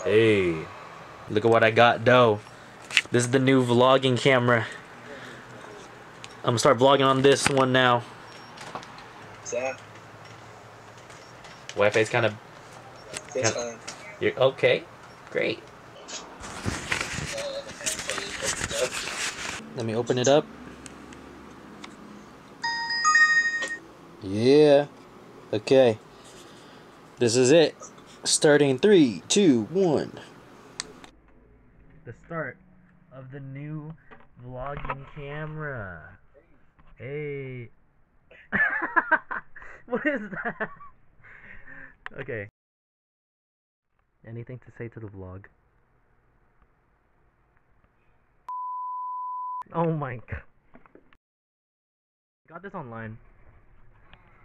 Hey, look at what I got, though. This is the new vlogging camera. I'm gonna start vlogging on this one now. What's that? Wi-Fi's kind of. You're okay. Great. Let me open it up. Yeah. Okay. This is it. Starting 3, 2, 1. The start of the new vlogging camera. Hey. What is that? Okay. Anything to say to the vlog? Oh my god. Got this online.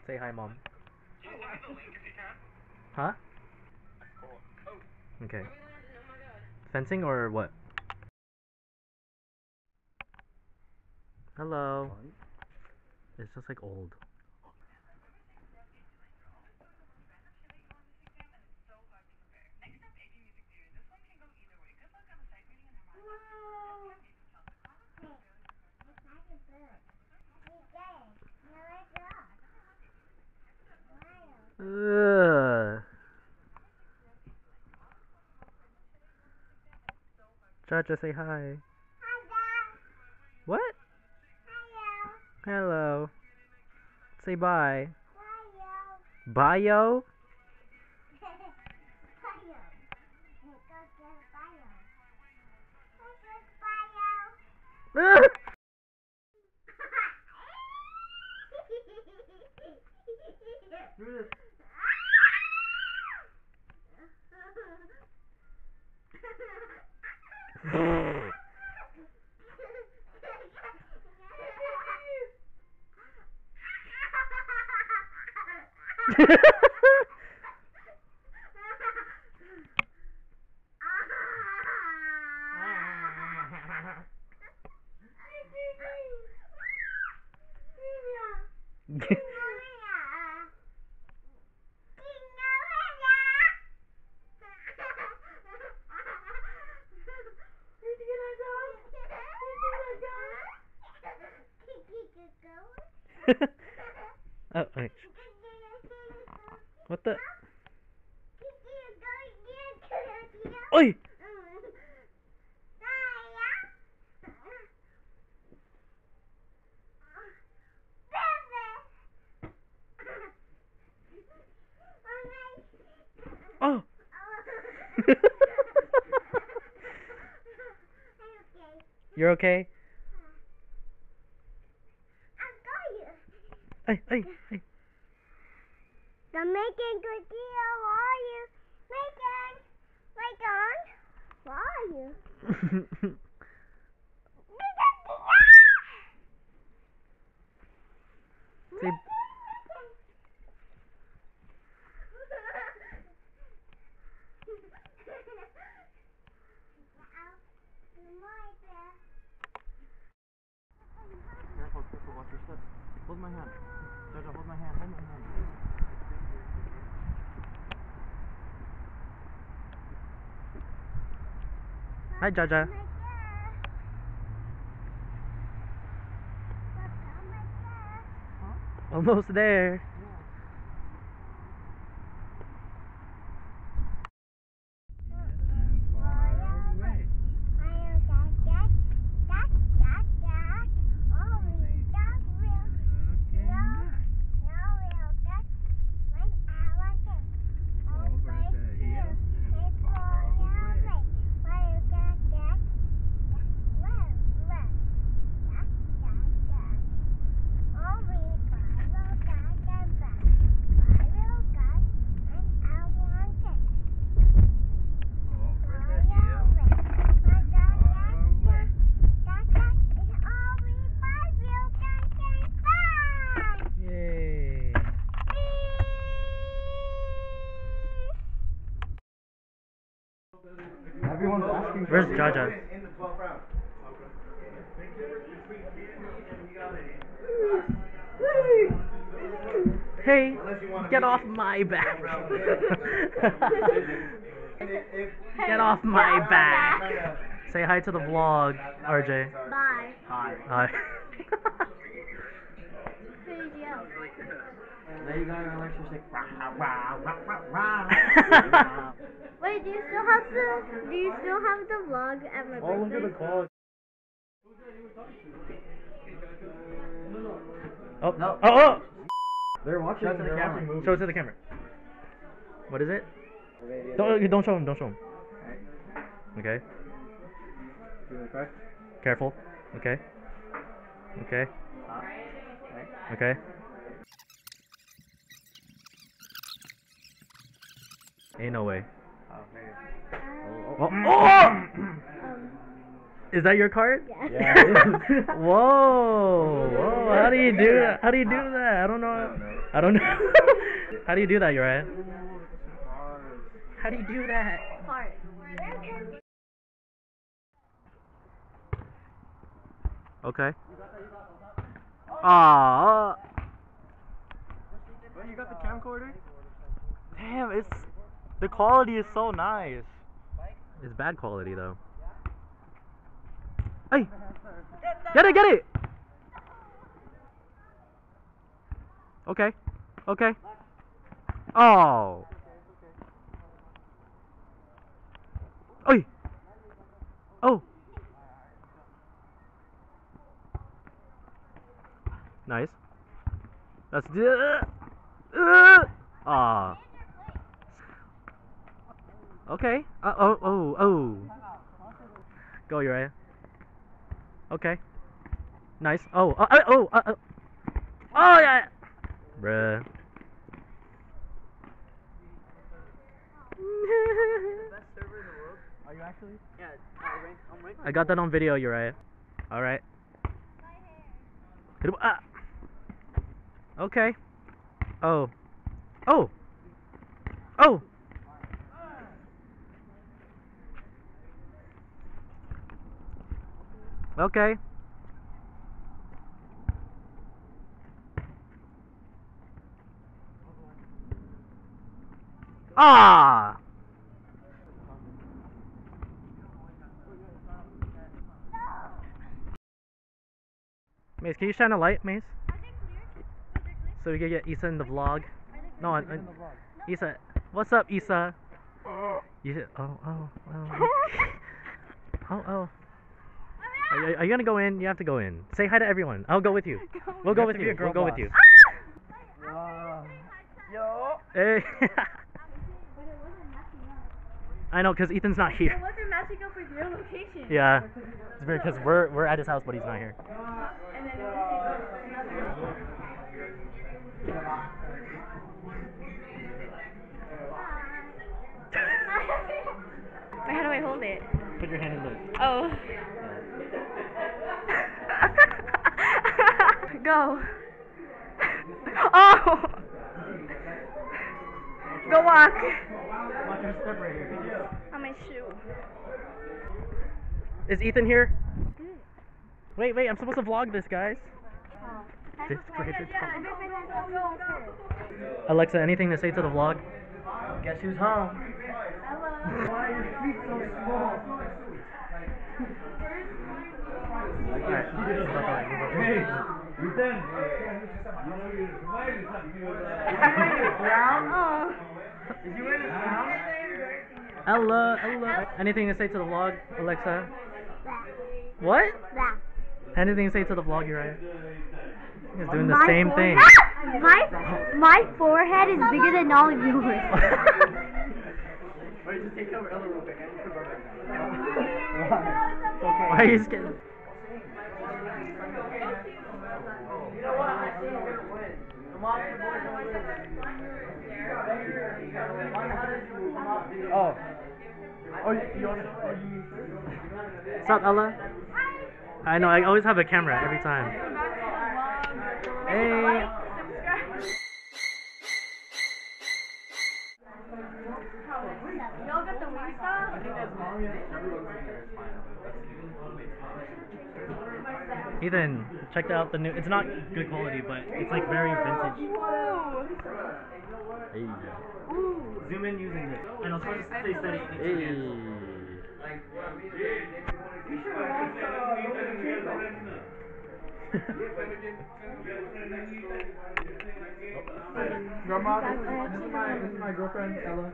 Say hi, Mom. Huh? Okay. Fencing or what? Hello. It's just like old. Jaja, say hi. What? Hello. Say bye. Bio? Oh, wait. What the? Oi! Oh! You're okay? Hey, hey, hey. I'm making good deal. What are you making? What are you? Say, careful, careful, watch your step. Hold my hand. Jaja, hold my hand, hold my hand. Hi, Jaja. Almost there. Everyone's asking. Where's Jaja? In the 12th round. Hey, get off my back. Get off my back. Say hi to the vlog, RJ. Bye. Hi. Who's you? There you go, Alexis. Like, Wait, do you still have the vlog at my oh, look birthday? at the clock. Oh, no. Oh! They're watching. They're watching movies. Show it to the camera. What is it? Don't show him. Don't show him. Okay. Careful. Okay. Okay. Okay. Ain't no way. Oh! Is that your card? Yeah. Whoa! Whoa! How do you do that? How do you do that? I don't know. I don't know. How do you do that, Uriah? How do you do that? Heart. Okay. Ah. Wait, you got the camcorder? Damn, the quality is so nice. It's bad quality though. Hey! Get it! Okay. Okay. Oh. Oi! Oh! Nice. That's ah. Okay. Oh. Go, Uriah. Okay. Nice. Oh yeah. Bruh. Best server in the world. Are you actually? Yeah, I'm ranked. I got that on video, Uriah. Alright. Okay. Oh. Okay. Ah! Mace, can you shine a light, Mace? So we can get Issa in the vlog. No, Issa. What's up, Issa? Oh. Are you gonna go in? You have to go in. Say hi to everyone. I'll go with you. We'll go with you. We'll go with you. Yo. Hey. I know, cause Ethan's not here. It wasn't matching up with your location. Yeah. It's weird, cause we're at his house, but he's not here. And then Wait, how do I hold it? Put your hand in the. Oh. Go. Oh. Go walk. Watch your step right here. On my shoe. Is Ethan here? Wait, I'm supposed to vlog this, guys. Alexa, anything to say to the vlog? Guess who's home? Hello. Why are your feet so small? Alright. Hey, Ethan. Oh. Is you wearing a crown? Hello. Anything to say to the vlog, Alexa? What? Anything to say to the vlog, Uriah? He's doing the same thing. My forehead is bigger than all of yours. Wait, just take over Ella real quick. Why are you scared? You know what? I see you're gonna win. Come on, your boys are winning. Oh. Oh, you want to? What's up, Ella? I know, I always have a camera every time. Hey. Y'all got the wing style? Ethan, check out the new. It's not good quality, but it's like very vintage Whoa. Hey. Zoom in using this. I know, stay steady. Hey. Grandma, this is my girlfriend, Ella.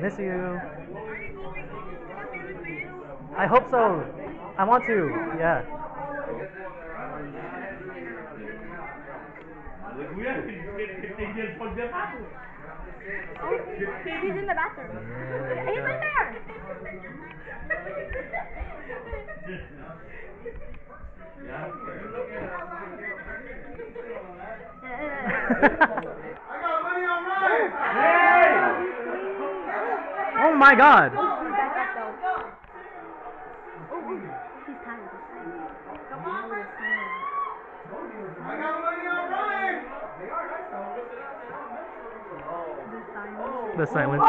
Miss you. I hope so. I want to. Yeah. Oh, he's in the bathroom. He's in there. Oh my God. He's tired. Come on, The silence.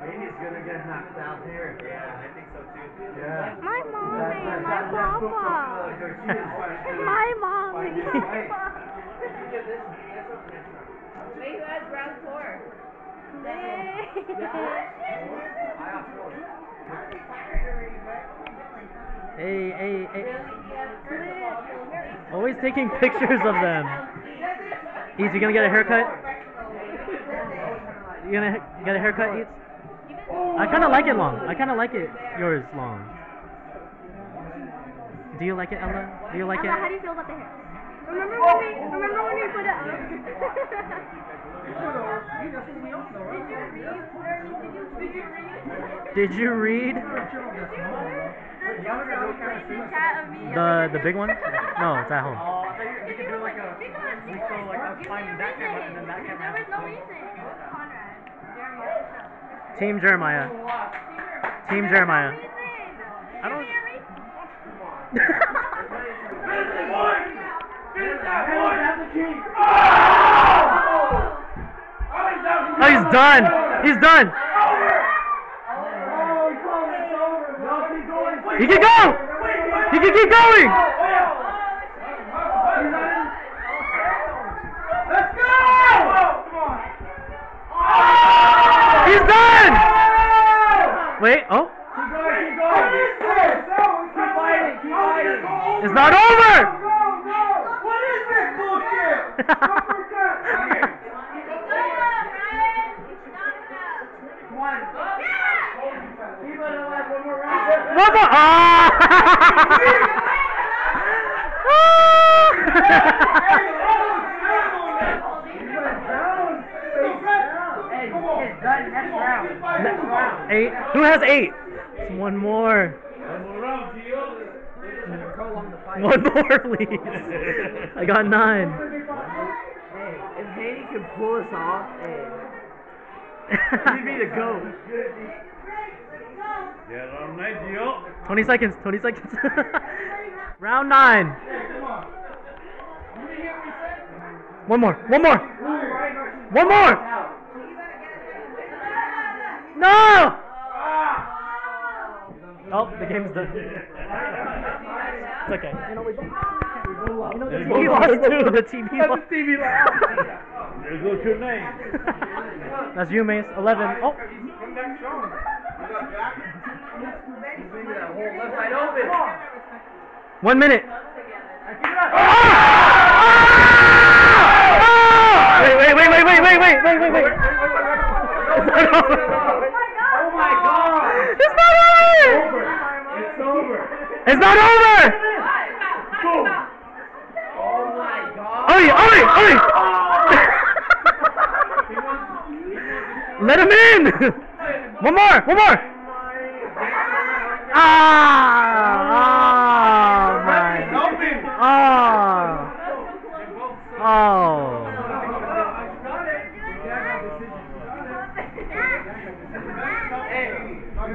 Amy's gonna get knocked out here. Yeah, I think so too. Yeah. My mommy, my papa. My mommy. Wait, who has round 4? Hey. Always taking pictures of them. Eats, you gonna get a haircut? You gonna get a haircut, Eats? I kind of like it long. I kind of like it yours long. Do you like it, Ella? Do you like Ella, how it? do you feel about the hair? Remember when we put it up? Did you read? The big one? No, it's at home. Oh, I thought we could do like a, we go like us climbing that camera and then that camera. There was no reason. Conrad. Jeremiah. Team Jeremiah. Team Jeremiah. I don't. Oh, he's done. He's done. He can go. He can keep going. Let's go! He's done. Wait. Oh. Keep going. Keep fighting. It's not over. What is this bullshit? Come on. Keep it alive. One more round. One more. Ah! Next round. 8. Who has 8? One more. One more, please. I got 9. Hey, if Haney can pull us off, hey, he'd be the GOAT. 20 seconds. 20 seconds. Round 9. One more. One more. One more. No! Oh, the game's done. It's okay. You know, the TV lost too. The TV lost. There's what's your name? That's you, Mace. 11. Oh. Come back strong. That whole left side open. 1 minute. Wait. Oh my God! It's not over! It's over. It's not over! Boom. Oh my God! Oi! Let him in! One more!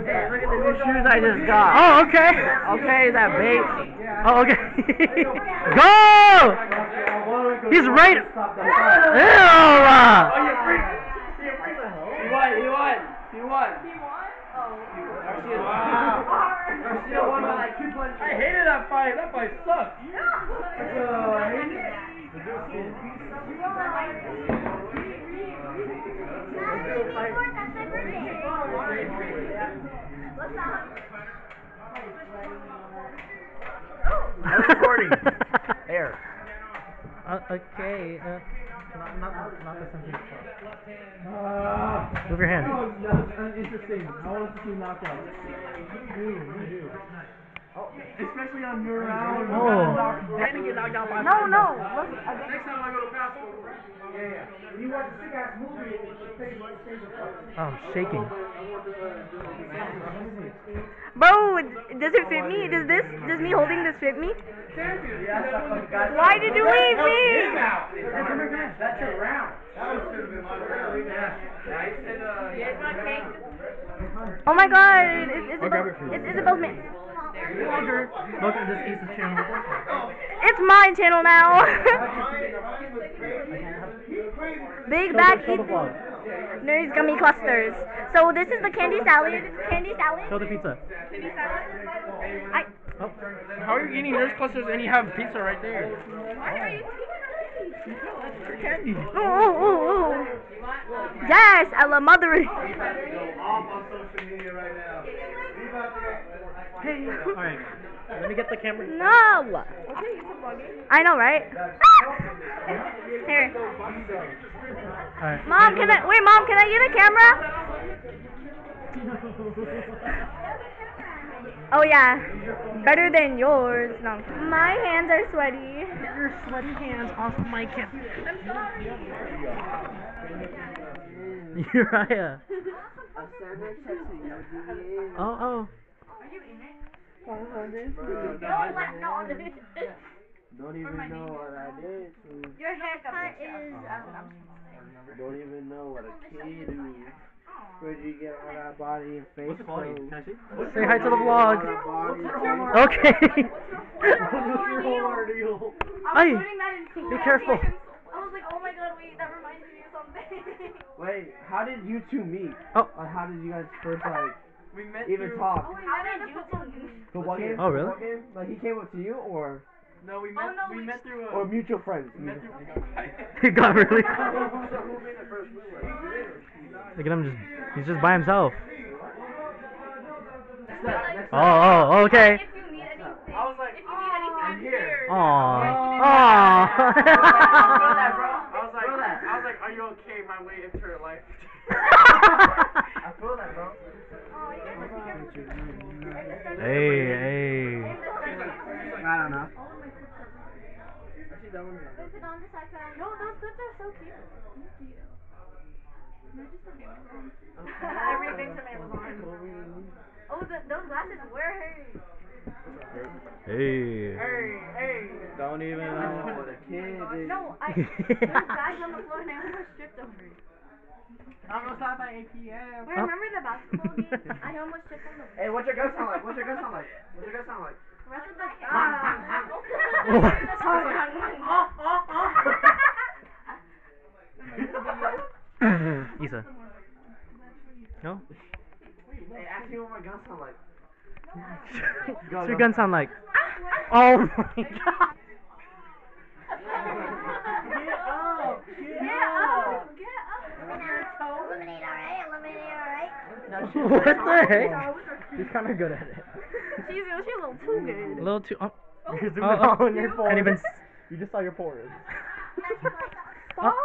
Hey, look at the new shoes I just got. shot. Oh, okay. Okay, that bait. Oh, okay. Go! He's right. Ew! He won. I hated that fight. That fight sucked. I'm recording. Air. Okay. Not the same. Move your hand. That was uninteresting. I want to see knockout. You do. Oh, especially on your round. Oh. Then get knocked out by No. Next time I go to basketball. Yeah. You watch a sick ass movie. Oh, I'm shaking. Bro, does it fit me? Does me holding this fit me? Why did you leave me? That's your round. Oh my god, it's Isabel's man. Welcome to this Issa channel. It's my channel now. Big bag nerds gummy clusters. So this is the candy salad. Show the pizza. Oh. How are you eating nurse clusters and you have pizza right there? Candy. Ooh. Yes, I love mothering. Hey. Alright. Let me get the camera. No. I know, right? Here. Alright. Mom, can I get a camera? Oh yeah, better than yours. No, my hands are sweaty. Get your sweaty hands off my camera. Uriah. Oh. Don't even know what I did. Your haircut is. Don't even know what a kid is. Where'd you get all that body and face? What's the quality? Can I see? Say hi to the vlog. Okay. Hey, be careful. I was like, oh my god, wait, that reminds me of something. Wait, how did you two meet? Oh. Like, how did you guys first even through- talk? How did you two? Football game? Oh, really? Football game? Like he came up to you or No, we met through or mutual friends? He got really. Look at him, he's just by himself. Oh, okay. If you need anything, I'm here. Aww. I was like, are you okay? My way into her life. I feel that, bro. Hey. I don't know. No, those clips are so cute. Everything's from Amazon. Oh, those glasses were hers. Hey. Don't even know what a kid is. No, there's bags on the floor and I almost tripped over it. I'm gonna stop at 8 p.m. Wait, remember the basketball game? I almost tripped on the Hey, what's your gun sound like? What's your gun sound like? rest of the Issa. No? Hey, ask me what my gun sound like. What's your gun sound like? Oh my god. Get up! Eliminate, alright? What the heck? He's kind of good at it. She's a little too good. A little too. Can't even. You just saw your pores. Stop!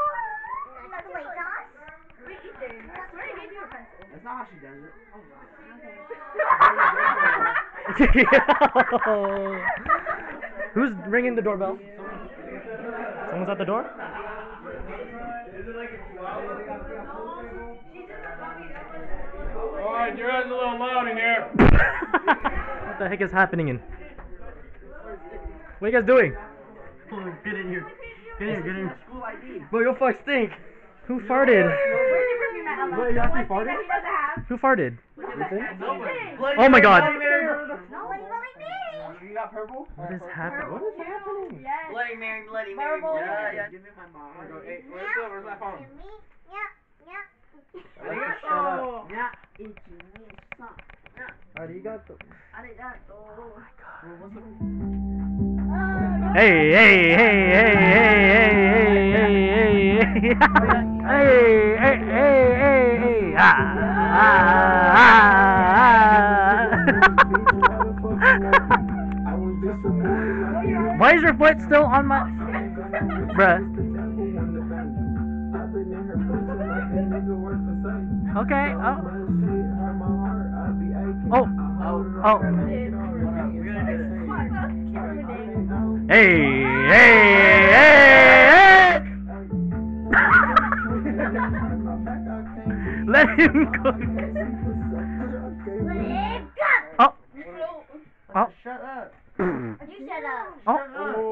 Wait, Ethan, I swear I gave you a pencil. That's not how she does it. Who's ringing the doorbell? Someone's at the door? Alright, your guys a little loud in here. What the heck is happening in? What are you guys doing? Get in here. Get in here. Bro, your fuck stink. Who farted? Where's your perfume at, Ella? Wait, you actually farted? He doesn't have. Who farted? Bloody Oh my God. Bloody Mary. You got purple? What is happening? What is happening? Bloody Mary, Bloody Mary. Marble. Yeah. Give me my mom. Hey, where's my phone? Arigato. Arigato. Hey, hey, hey, hey, hey, hey, hey, hey, hey, hey, hey, ah, Why is your foot still on my... Bruh. Okay, oh. Oh. Hey, hey, hey! Let him go. Oh. Oh. Shut up. You shut up. Oh. You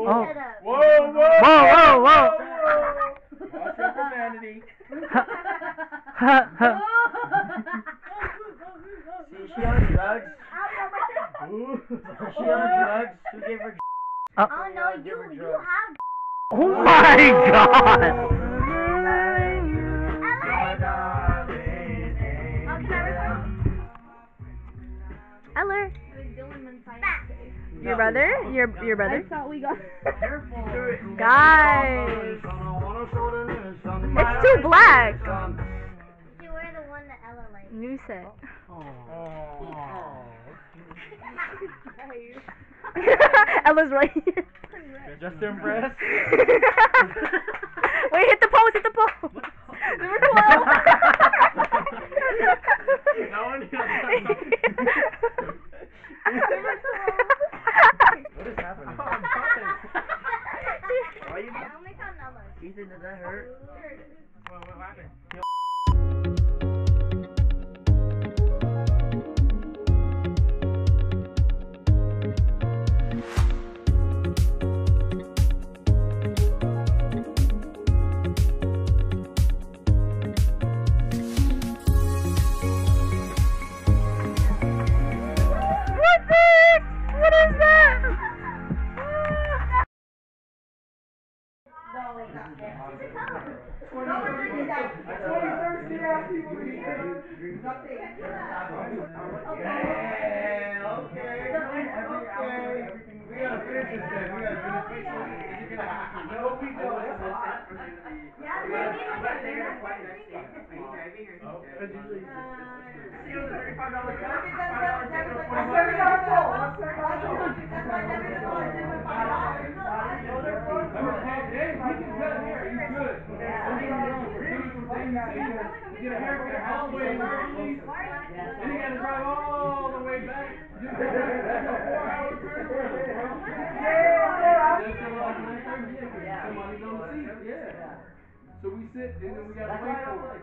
Oh. shut up. Whoa, whoa, Whoa, whoa, whoa. Watch your profanity. Ha, ha. Is she on drugs? Is she on drugs? Who gave her Oh no, you have. Oh my God. Eller. Your brother? Your brother? Careful. Guys. It's too black. You wear the one that Ella likes. New set. Ella's right here. Just impressed. Wait, hit the pose, hit the pose. Number 12. No one knows. What is happening? Why you... I'll make on Ella. Ethan, does that hurt? What happened? What is that? Get a haircut all the way in Berkeley. Then you gotta drive all the way back. That's a 4-hour trip. Somebody's on the seat. Yeah. So we sit and then we gotta wait for it.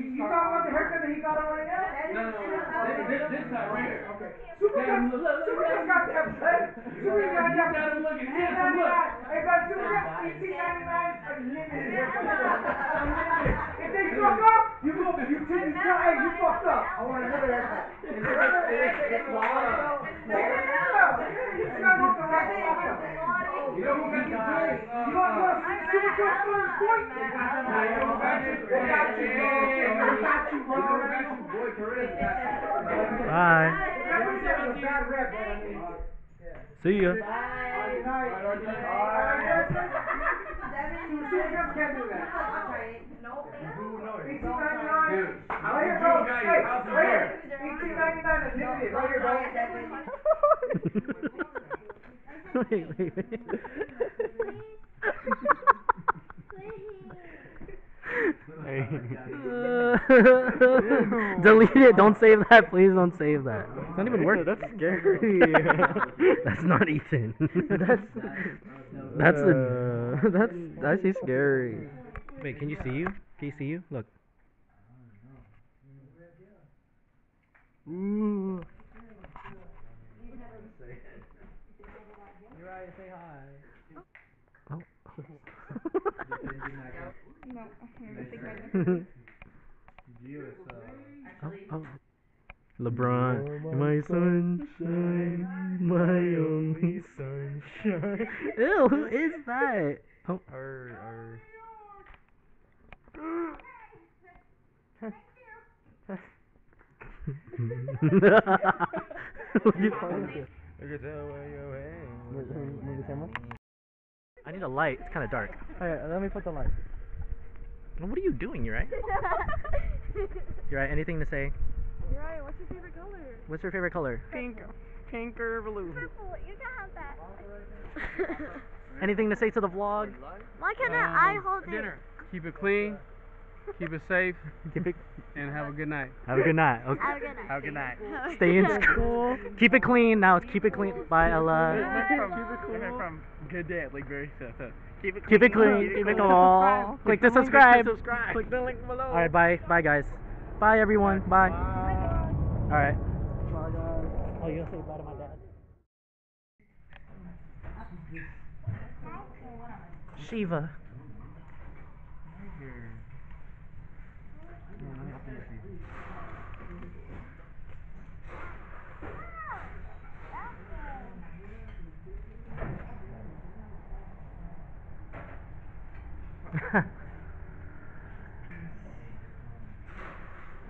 You talking about the haircut that he got on right now? No. This time right here. Okay. Super just got that play. Super got that got him looking handsome. Look. Hey, but Super got $18.99 unlimited haircut. If they fuck up, you tell, hey, you fucked up. I want another haircut. It's wild. You got to the right fucker. You know who got the drink? You want Super Cup first point? They got you, bro. Boy, Corinne got you. Bye. See ya. Can't do that. Wait. Delete it. Don't save that. Please don't save that. It's not even working. That's scary. That's not Ethan. That's actually scary. Wait, can you see you? Can you see you? Look. Ooh. Say hi. Oh. No, LeBron, my sunshine, my only sunshine. Ew, who is that? Oh. I need a light. It's kind of dark. Alright, let me put the light. What are you doing? You right? You right? Anything to say? You're right, what's your favorite color? What's your favorite color? Pink. Pink or blue? Purple, you can have that. Anything to say to the vlog? Why can't I hold it? Dinner. Keep it clean. Keep it safe. Keep it. And have a good night. Have a good night. Okay. Have a good night. Have a good night. Stay in school. Keep it clean. Now it's keep it clean. Bye, Ella. From good day, like very so. Keep it clean. Keep it clean. Keep it clean. Click to subscribe. Click the link below. All right. Bye. Bye, guys. Bye, everyone. Bye. All right. Bye, guys. Oh, you gonna say bye to my dad? Shiva.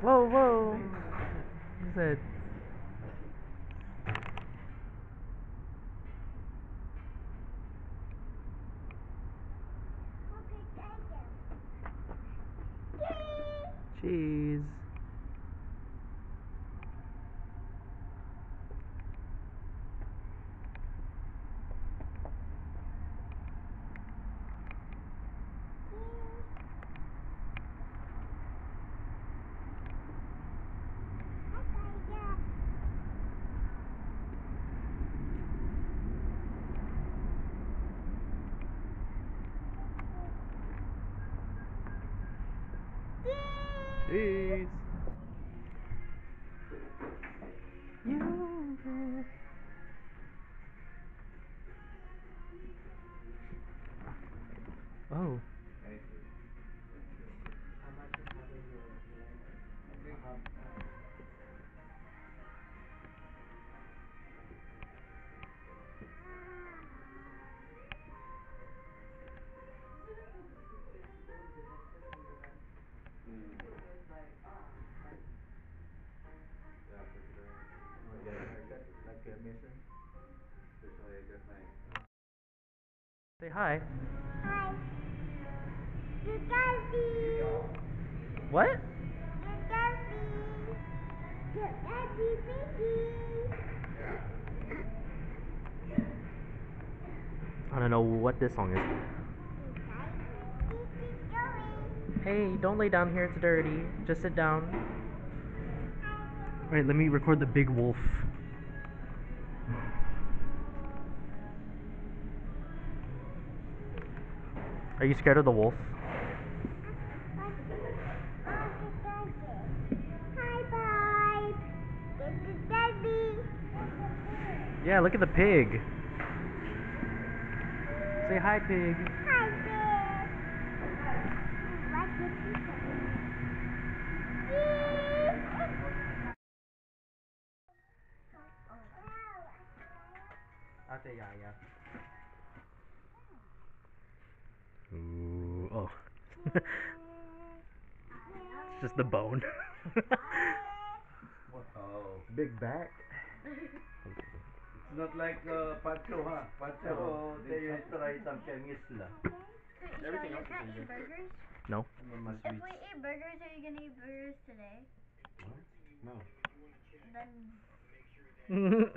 Whoa, whoa. He said. Cheese. Cheese. Oh. Say hi. Hi. You Darby. What? You Darby. You Darby baby. I don't know what this song is. Hey, don't lay down here, it's dirty. Just sit down. Alright, let me record the big wolf. Are you scared of the wolf? Hi, bye. This is Darby. Yeah, look at the pig. Say hi, pig. Hi, Bill. Like your pizza. Ate Yaya. Ooh, oh. It's just the bone. Oh. Big back. It's not like Pacho, huh? Pacho, they try something isla. Everything else is Can in eat here. burgers? No. If we eat burgers, are you gonna eat burgers today? No. Then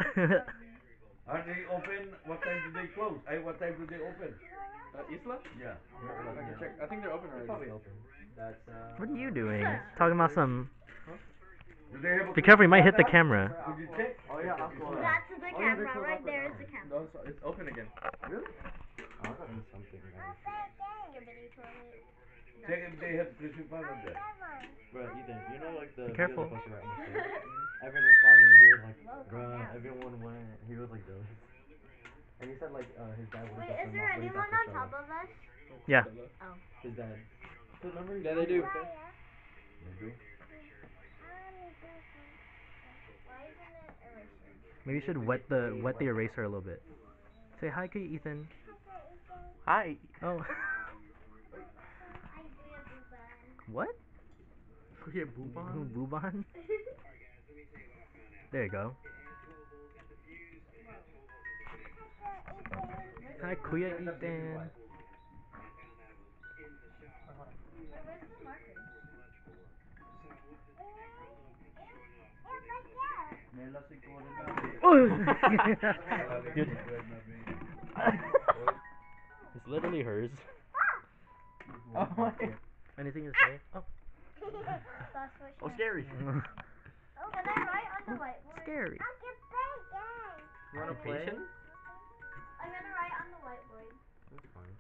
Are they open? What time do they close? What time do they open? Isla? Yeah. I can check. I think they're open already. Probably open. That's What are you doing? Talking about some. Do they have a Be careful, you might hit the camera. Could you check? Oh yeah, that's the camera. Right there is the camera. No, it's open again. Really? Something. Skibbity toilet. Check if they have Christmas banner there. Bro, Ethan, you know like the Be careful. video posted right on the stage? Evan responded, he was like, Whoa, calm bruh, down. everyone went, he was like, this. And he said like, his dad would Wait, have is there anyone on top of us? Yeah. Oh. his dad. So remember Yeah, they do. They do? Maybe you should wet the eraser a little bit. Say hi to Ethan. Hi. Oh. What? Kuya Bubon? Bubon? There you go. Hi, Kuya Ethan. Dude. It's literally hers. Oh, Anything to say? Oh. Oh, scary. Can I write on the whiteboard? Scary. You wanna play? I'm gonna write on the whiteboard. That's fine.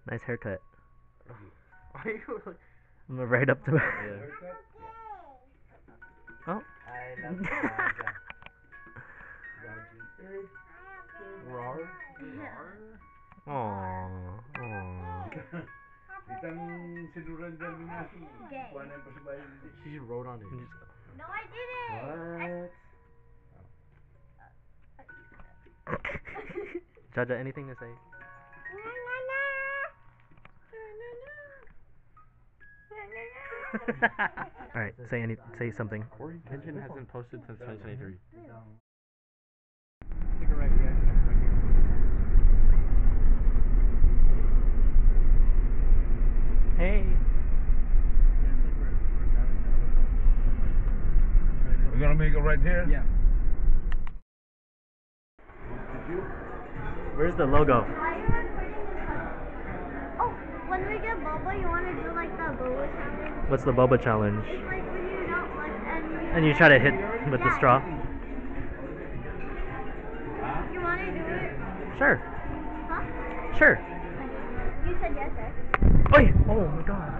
Nice haircut. Are you like... I'm right up to it. Yeah. Oh. I love Jaja. Rar? Aww. Aww. Itang sinuran dyan na Gay. kuha na yung pasibayan. She just wrote on it. No, I didn't. What? Jaja, anything to say? Alright, say something. Orientation hasn't posted since 2023. Take a right, yeah. Right here. Hey. We're gonna make it right here? Yeah. Where's the logo? Why are you recording this one? Oh, when we get boba, you want to do like the boba challenge? What's the boba challenge? It's like when you don't look and And you try to hit with the straw? you want to do it? Sure. Huh? Sure. You said yes, right? Oi! Oh my god.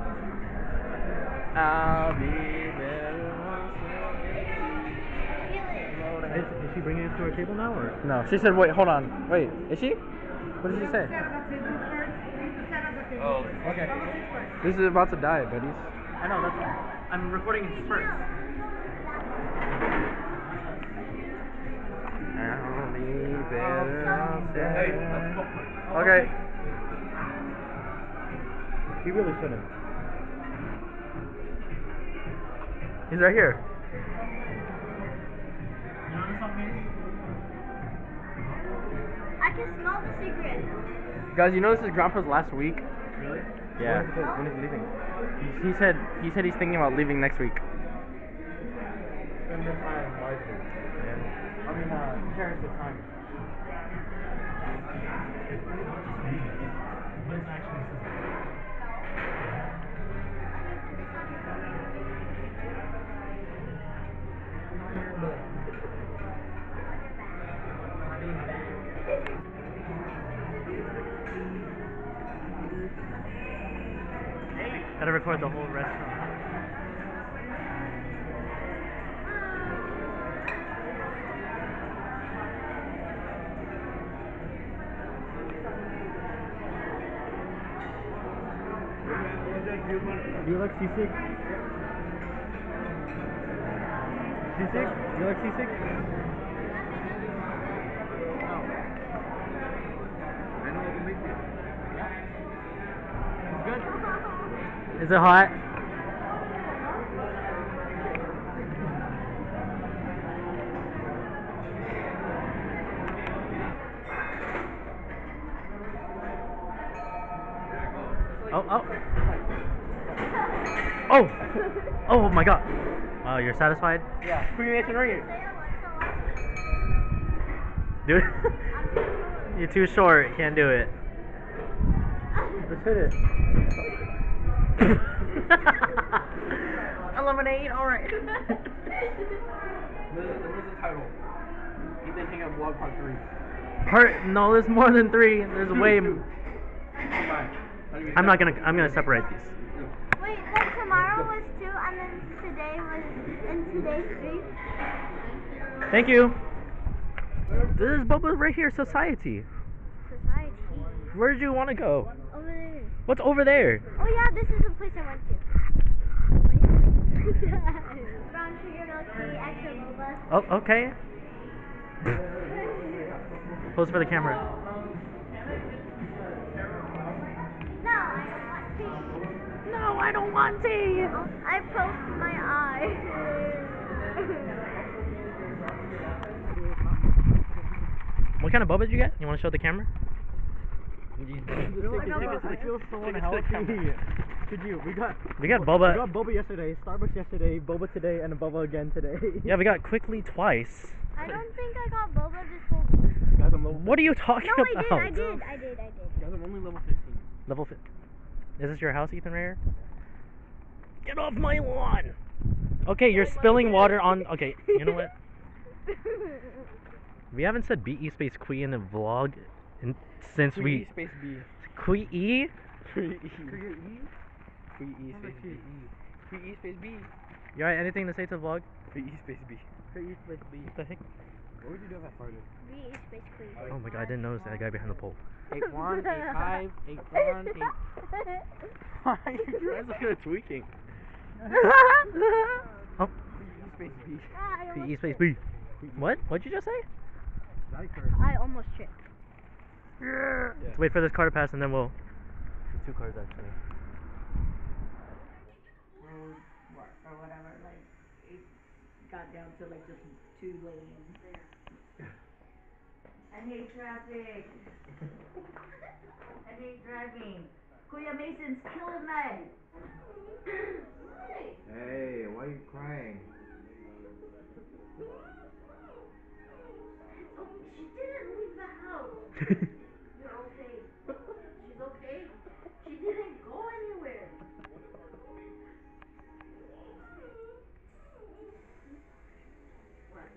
I'll be there. Feel it. Is she bringing it to our table now or? No, she said, wait, hold on. Wait, is she? What did she say? Oh. Okay. This is about to die, buddies. I know, that's I'm recording it first. I'll be there. Hey, let's go. Okay. He really shouldn't. He's right here. You notice something? I can smell the cigarette. Guys, you know this is Grandpa's last week? Really? Yeah. When is he leaving? He said he's thinking about leaving next week. Spend your time wisely. I mean, cherish the time. What is actually Gotta record the whole restaurant. Do you like seasick? Seasick? Do you like seasick? I know what to make it. It's good. Is it hot? Oh. Oh! Oh my god. Wow, you're satisfied? Yeah. Cremation ring. Dude, you're too short. Can't do it. Let's hit it. Eliminate. All right. Where's the title? Ethan King of Vlog Part 3. No, there's more than 3. There's way. Fine. I'm gonna separate these. Wait, then tomorrow was 2 and then today was, and today's 3? Thank you. This is Boba right here. Society. Society. Where did you want to go? What's over there? Oh yeah, this is the place I went to. Brown sugar milk tea, extra boba. Oh, okay. Pose for the camera. No, I don't want tea. No, I don't want tea. I poked my eye. What kind of boba did you get? You want to show the camera? It feels so unhealthy. Could you? We got boba. We got boba yesterday, Starbucks yesterday, boba today, and a boba again today. Yeah, we got quickly twice. I don't think I got boba this whole week. Guys, I'm level. What are you talking No, about? I did. Guys, I'm only level 15. Level Is this your house, Ethan Rare? Get off my lawn! Okay, you're spilling water on. Okay, you know what? We haven't said BE space Qui in the vlog since we. Space B. Qui E? Qui space B. Qui space B. You alright? Anything to say to the vlog? Qui space B. Qui space B. What the heck? What would you do if I farted? Basically. Oh my god, I didn't notice that guy behind the pole. 8-1, 8-5, 8-1, 8. Why are you guys are tweaking? Oh. Qui space B. BE space B. What? What'd you just say? I almost tripped. Yeah. Let's wait for this car to pass and then we'll. There's two cars actually. Road or whatever, like it got down to like just 2 lanes. I hate traffic. I hate driving. Kuya Mason's killing me. Hey, why are you crying? Oh, she didn't leave the house. You're okay. She's okay. She didn't go anywhere. What?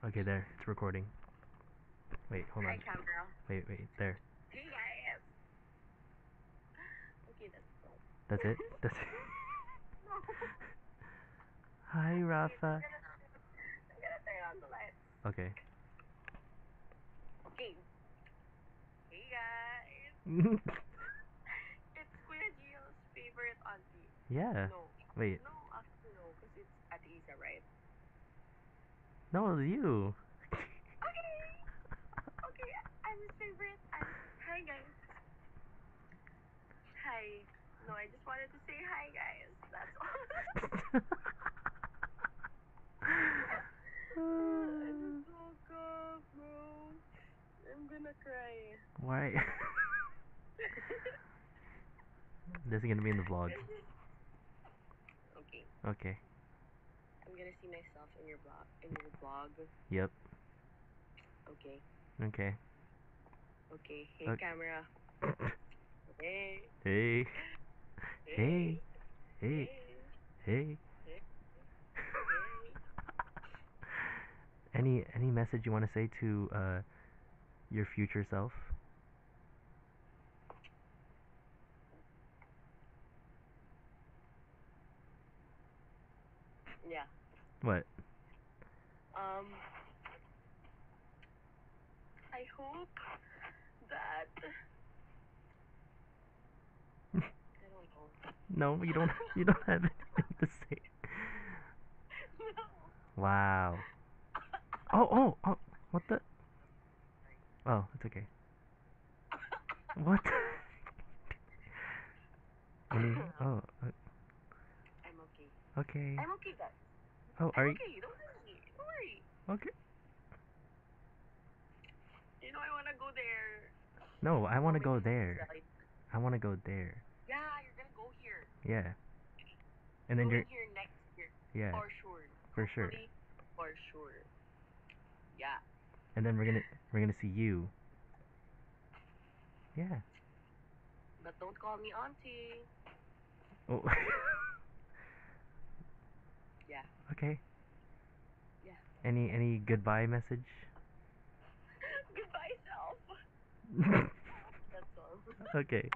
Okay, there. It's recording. Wait, hold on. Wait, there. Hey guys. Okay, That's it? That's it? Hi, Rafa. I'm gonna turn on the lights. Okay. Okay. Hey guys. It's Kuya Gio's favorite auntie. Yeah. No. Wait. No, actually no, because it's at Issa, right? No, it's you. Okay. Okay, I'm his favorite. Hi guys. Hi. No, I just wanted to say hi guys. That's all. I just woke up, bro. I'm gonna cry. Why? This is gonna be in the vlog. Okay. Okay. I'm gonna see myself in your vlog. Yep. Okay. Okay. Okay. Hey Okay. camera. Hey. Hey. Hey. Hey. Hey. Any message you want to say to your future self? Yeah. What? I hope that I don't know. No, you don't. You don't have anything to say. No. Wow. Oh. What the? Oh, it's okay. What? Oh. I'm okay. Okay. I'm okay, guys. Oh, I'm are you? okay. Don't worry. Don't worry. Okay. You know I wanna go there. No, I want to go Maybe there. like- I want to go there. Yeah, you're gonna go here. Yeah. And then Going you're. here next year. Yeah. For sure. For sure. Hopefully, for sure. Yeah. And then we're gonna see you. Yeah. But don't call me auntie. Oh. Yeah. Okay. Yeah. Any goodbye message? Goodbye, self. That's all. Okay.